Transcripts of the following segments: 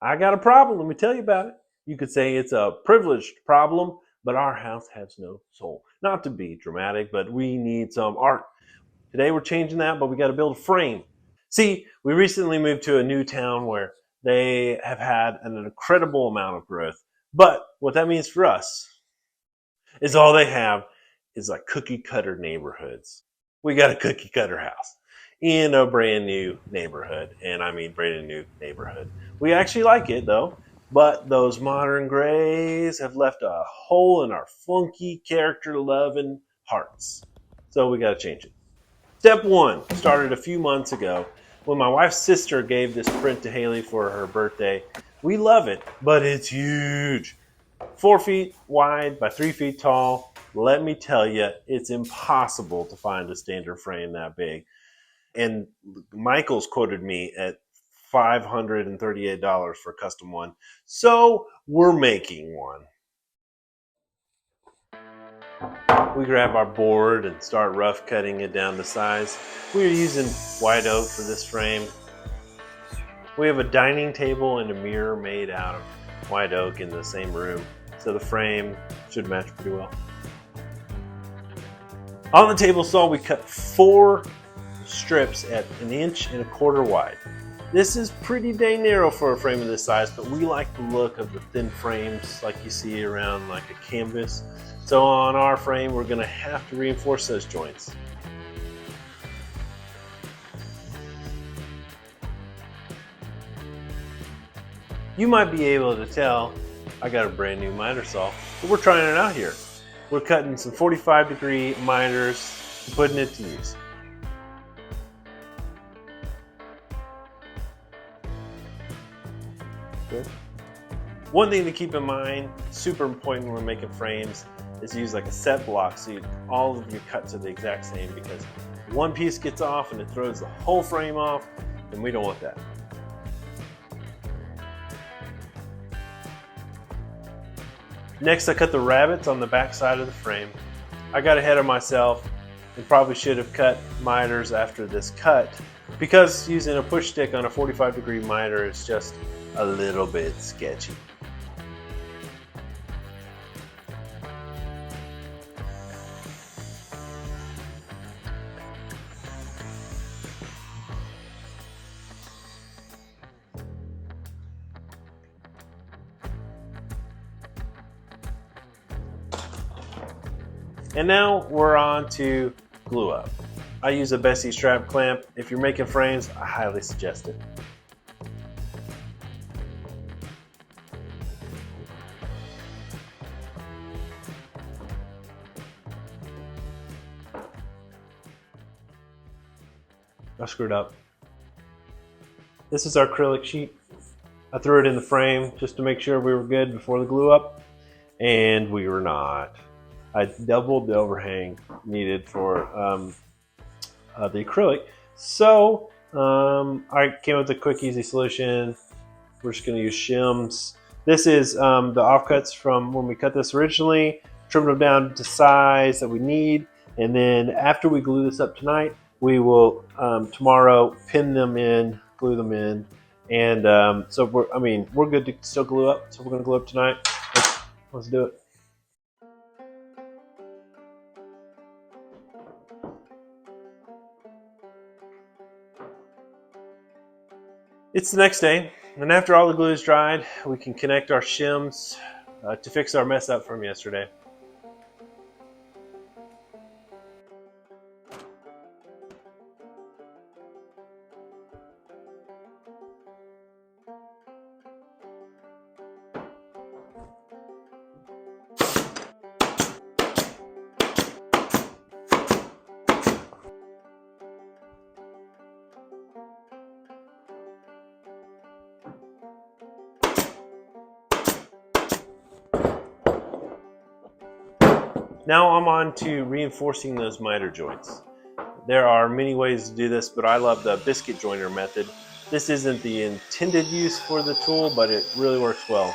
I got a problem. Let me tell you about it. You could say it's a privileged problem, but our house has no soul. Not to be dramatic, but we need some art. Today we're changing that, but we got to build a frame. See, we recently moved to a new town where they have had an incredible amount of growth. But what that means for us is all they have is like cookie cutter neighborhoods. We got a cookie cutter house in a brand new neighborhood, and I mean brand new neighborhood. We actually like it though, but those modern grays have left a hole in our funky character loving hearts. So we got to change it. Step one started a few months ago when my wife's sister gave this print to Haley for her birthday. We love it, but it's huge. 4 feet wide by 3 feet tall. Let me tell you, it's impossible to find a standard frame that big. And Michael's quoted me at $538 for a custom one. So we're making one. We grab our board and start rough cutting it down to size. We're using white oak for this frame. We have a dining table and a mirror made out of white oak in the same room, so the frame should match pretty well. On the table saw, we cut 4 strips at 1.25 inches wide. This is pretty dang narrow for a frame of this size, but we like the look of the thin frames like you see around like a canvas. So on our frame, we're going to have to reinforce those joints. You might be able to tell I got a brand new miter saw, but we're trying it out here. We're cutting some 45-degree miters and putting it to use. Good. One thing to keep in mind, super important when we're making frames, is to use like a set block so all of your cuts are the exact same, because one piece gets off and it throws the whole frame off, and we don't want that. Next, I cut the rabbets on the back side of the frame. I got ahead of myself and probably should have cut miters after this cut, because using a push stick on a 45-degree miter is just a little bit sketchy. And now we're on to glue up. I use a Bessie strap clamp. If you're making frames, I highly suggest it. I screwed up. This is our acrylic sheet. I threw it in the frame just to make sure we were good before the glue up, and we were not. I doubled the overhang needed for the acrylic. So I came up with a quick, easy solution. We're just going to use shims. This is the offcuts from when we cut this originally, trimmed them down to size that we need, and then after we glue this up tonight, we will tomorrow pin them in, glue them in, and so we're good to still glue up. So we're going to glue up tonight. Let's do it. It's the next day, and after all the glue is dried, we can connect our shims to fix our mess up from yesterday. Now I'm on to reinforcing those miter joints. There are many ways to do this, but I love the biscuit joiner method. This isn't the intended use for the tool, but it really works well.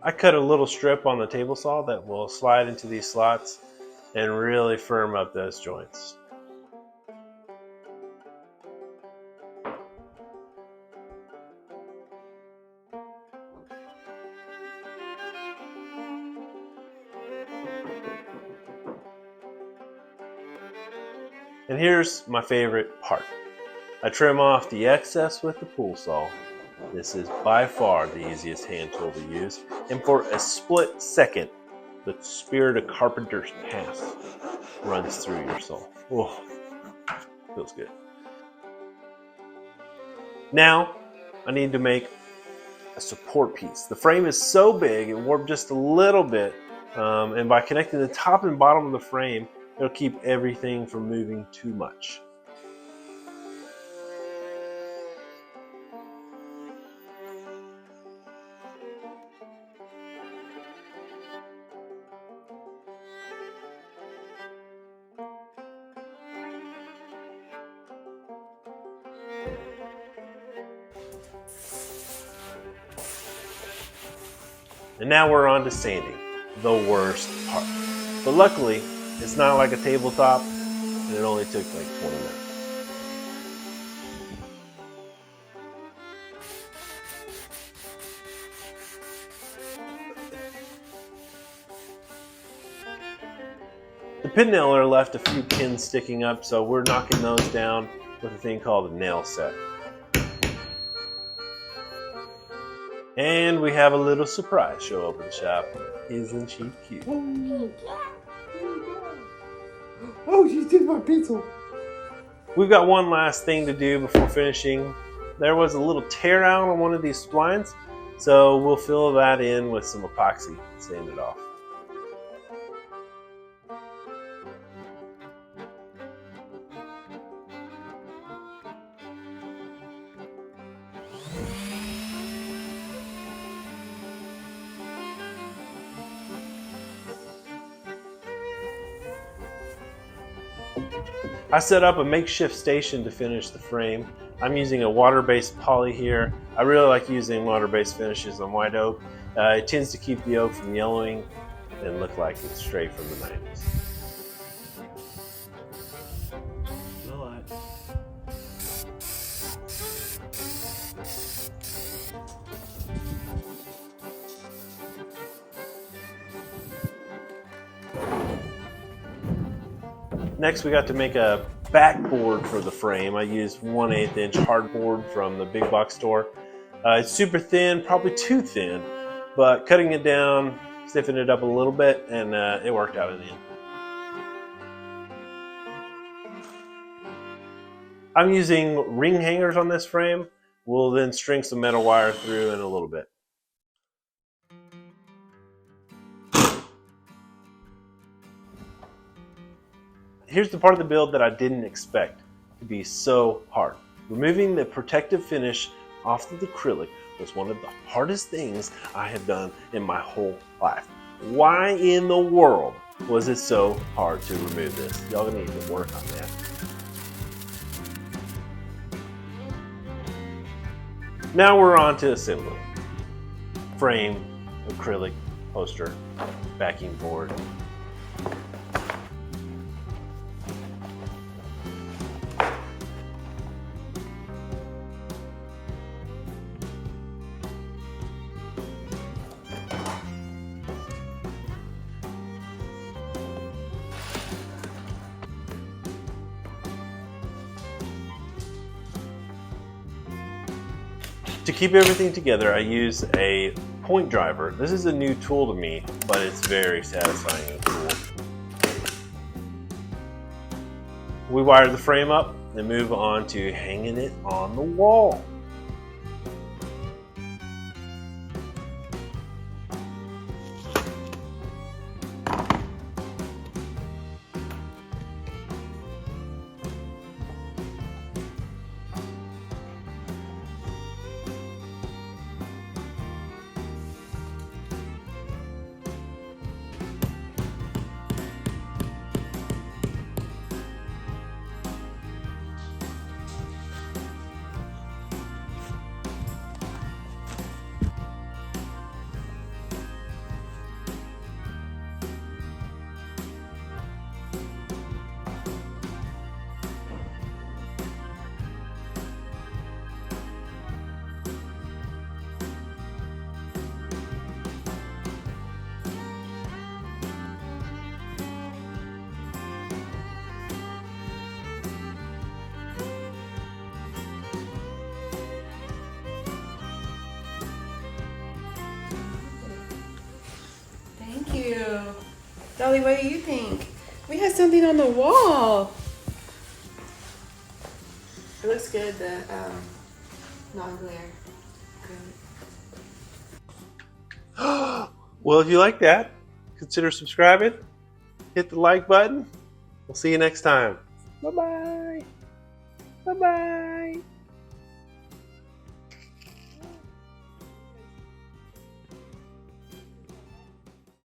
I cut a little strip on the table saw that will slide into these slots and really firm up those joints. And here's my favorite part. I trim off the excess with the pool saw. This is by far the easiest hand tool to use. And for a split second, the spirit of carpenter's task runs through your soul. Oh, feels good. Now, I need to make a support piece. The frame is so big, it warped just a little bit. And by connecting the top and bottom of the frame, it'll keep everything from moving too much. And now we're on to sanding, the worst part. But luckily, it's not like a tabletop, and it only took like 20 minutes. The pin nailer left a few pins sticking up, so we're knocking those down with a thing called a nail set. And we have a little surprise show up at the shop. Isn't she cute? Oh, she did my pizza. We've got one last thing to do before finishing. There was a little tear out on one of these splines, so we'll fill that in with some epoxy and sand it off. I set up a makeshift station to finish the frame. I'm using a water-based poly here. I really like using water-based finishes on white oak. It tends to keep the oak from yellowing and look like it's straight from the 90s. Next, we got to make a backboard for the frame. I used 1/8 inch hardboard from the big box store. It's super thin, probably too thin, but cutting it down, stiffened it up a little bit, and it worked out in the end. I'm using ring hangers on this frame. We'll then string some metal wire through in a little bit. Here's the part of the build that I didn't expect to be so hard. Removing the protective finish off of the acrylic was one of the hardest things I have done in my whole life. Why in the world was it so hard to remove this? Y'all gonna need to work on that. Now we're on to assembly. Frame, acrylic, poster, backing board. To keep everything together, I use a point driver. This is a new tool to me, but it's very satisfying and cool. We wire the frame up and move on to hanging it on the wall. Dolly, what do you think? We have something on the wall. It looks good, the non-glare. Well, if you like that, consider subscribing. Hit the like button. We'll see you next time. Bye-bye. Bye-bye.